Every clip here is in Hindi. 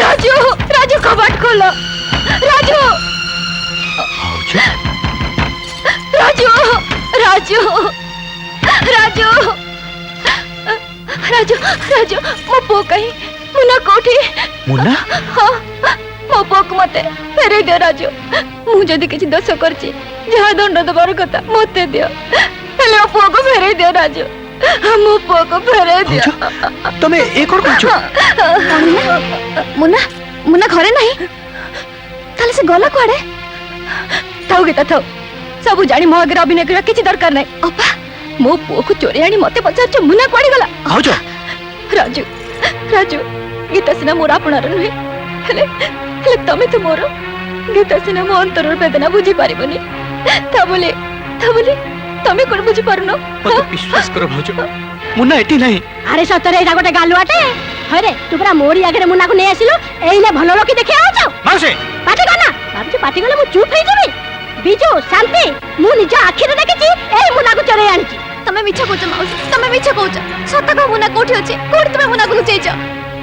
राजू राजू कबाट खोलो राजू राजू राजू राजू राजू राजू मो पो कहीं मुन्ना कोठी मुन्ना हाँ मो पो को मते फेरे दियो राजू मु जदी किछि दोष करछि जहा दंड दबार कथा मते दियो हेले मो पो को फेरे दियो राजू मो पो को फेरे दियो तमे ए कोन कहछो मुन्ना मुन्ना घरे नहीं ताले से गला कुआडे थाउ गीता थाउ सब जानी मो आगे अभिनय करा किछि दरकार नहीं अपा मो पो को चोरी आनी मते पचार मुन्ना कुआडे गला भाउजो राजू राजू गीता सिना मोर आपणार नुहे हेले हेले तमे तो मोर गीता सिना मो अंतर वेदना बुझी पारिबनी ता बोले तमे कोन बुझी पारुनो मते विश्वास करो भाउजो मुन्ना एटी नहीं अरे सतरे एटा गोटे गालुआटे हरे तू पूरा मोरी आगे मुन्ना को नै आसिलो एइले भलो लोकी देखि आउछो माउसे पाटी करना बाबूजी पाटी गले मु चुप हे जबी बिजू शांति मु निज आखि रे देखिछि एई मुन्ना को चोरे आनिछि तमे मिछ कहछ माउसी तमे मिछ कहछ सत को मुन्ना कोठी अछि कोठी तमे मुन्ना को लुचैछ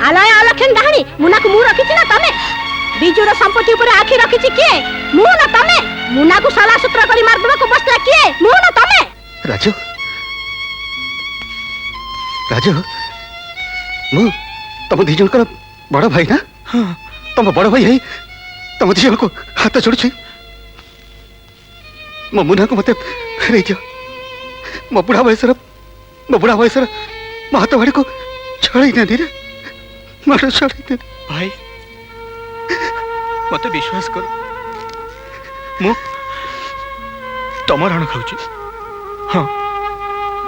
आलय अलक्षण डाहणी मुन्ना को मु रखिछि ना तमे बिजूर संपत्ति ऊपर आखि रखिछि के मु ना तमे मुन्ना को साला सूत्र करी मार देबा को बसला के मु ना तमे राजू राजू मु तुम दी जन बड़ भाई ना हाँ तुम बड़ भाई है तुम दी जन को हाथ जोड़ी मो मुन्ना को मत फेरे दियो मो बुढ़ा बयसर मो हाथ बाड़ी को छड़ाई ना रे मार छड़ाई दे भाई मत विश्वास कर मु तुम रण खाऊची हाँ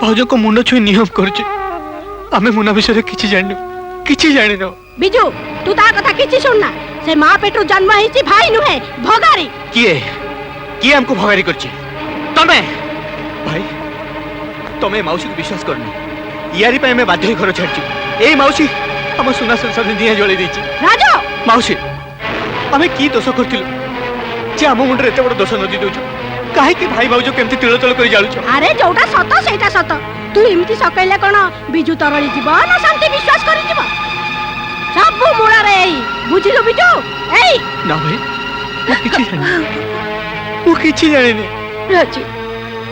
भाउज को मुंड छुई नियम करची आमे मुन्ना विषय किछि जानि न बिजू तू ता कथा किछि सुनना से मां पेटू जन्म हिची भाई नुहे भगारी किए हमको भगारी करछि तमे भाई तमे मौसी को विश्वास करनी यारी पे मैं बाध्य घर छाड़छि एई मौसी हम सुना संसार में दिया जळै देछि राजू मौसी हमें की दोष करथिलु जे हम मुंडरे एते बड़ दोष नदी दोछु काहे कि भाई भाउज केमति तिळ तळ करि जालुछ अरे जोटा सत सेटा सत तू इमती सकैले कोन बिजू तरळी जीव ना शांति विश्वास करि जीव सब मुळा रे बुझिलु बिजू एई ना भाई वो किछि जाने राजू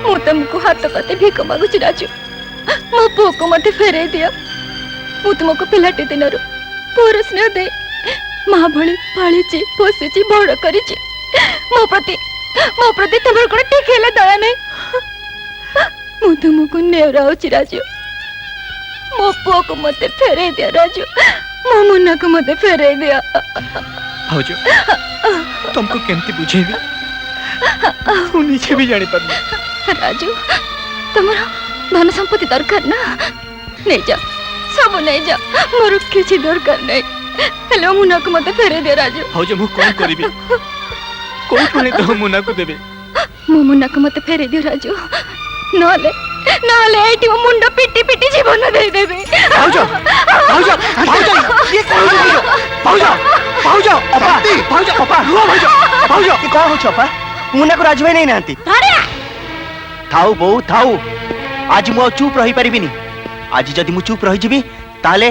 मु तुमको हाथ कते भीख मागुछि राजू मो पो को मते फेरे दियो मु तुमको पिलाटी दिनरु पूरा स्नेह दे मां भली पाळीची पोसेची बड़ करिछि मो प्रति तमर कोन ठीक हेला दया नै मु तुमको नेवराउछि राजू मो पो को मते फेरे दियो राजू मो मुन्ना को मते फेरे दियो भाउजो तुमको केमती बुझेबी तू नीचे भी जानी पर राजू तुम्हारा धन संपत्ति दरकार ना नहीं जा सब नहीं जा मोर किसी दरकार नहीं हेलो मुन्ना को मते फेरे दे राजू भाउजो मु कोन करबी कोन पुणी तो मुन्ना को देबे मु मुन्ना को मते फेरे दियो राजू नले एटी मुंड पिटी पिटी जीवन दे देबे भाउजो भाउजो भाउजो ये कोन भाउजो भाउजो अपा भाउजो अपा रुओ भाउजो ये कोन हो छपा मुन्ना को राजू भाई नहीं नांती थाऊ बो थाऊ आज मु चुप रही परिबिनी आज जदी मु चुप रही जीबी ताले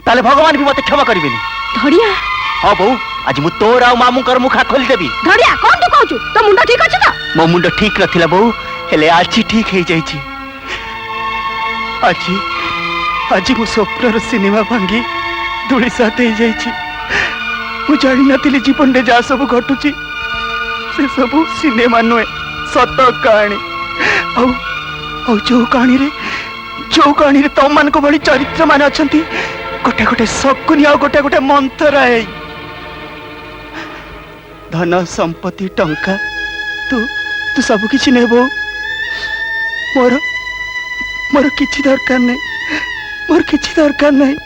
भगवान भी मते क्षमा करबिनी धड़िया हां बो आज मु तोर आ मामू कर मुखा खोली देबी धड़िया कोन तू कहू तो मुंडा ठीक अछि त मो मुंडा ठीक नथिला बो हेले आज ठीक हे जाई छी आज मु स्वप्नर सिनेमा भांगी धूली साथ हे जाई छी मु जानि नथिली जीवन रे जा सब घटुची से सब सिनेमा नुए सत कहानी जो कहानी रे तुम मान को बड़ी चरित्र मान अछंती गोटे गोटे शकुनी आ गोटे गोटे मंत्र है धन संपत्ति टंका तू सब किछि नेबो मोर किछि दरकार नहीं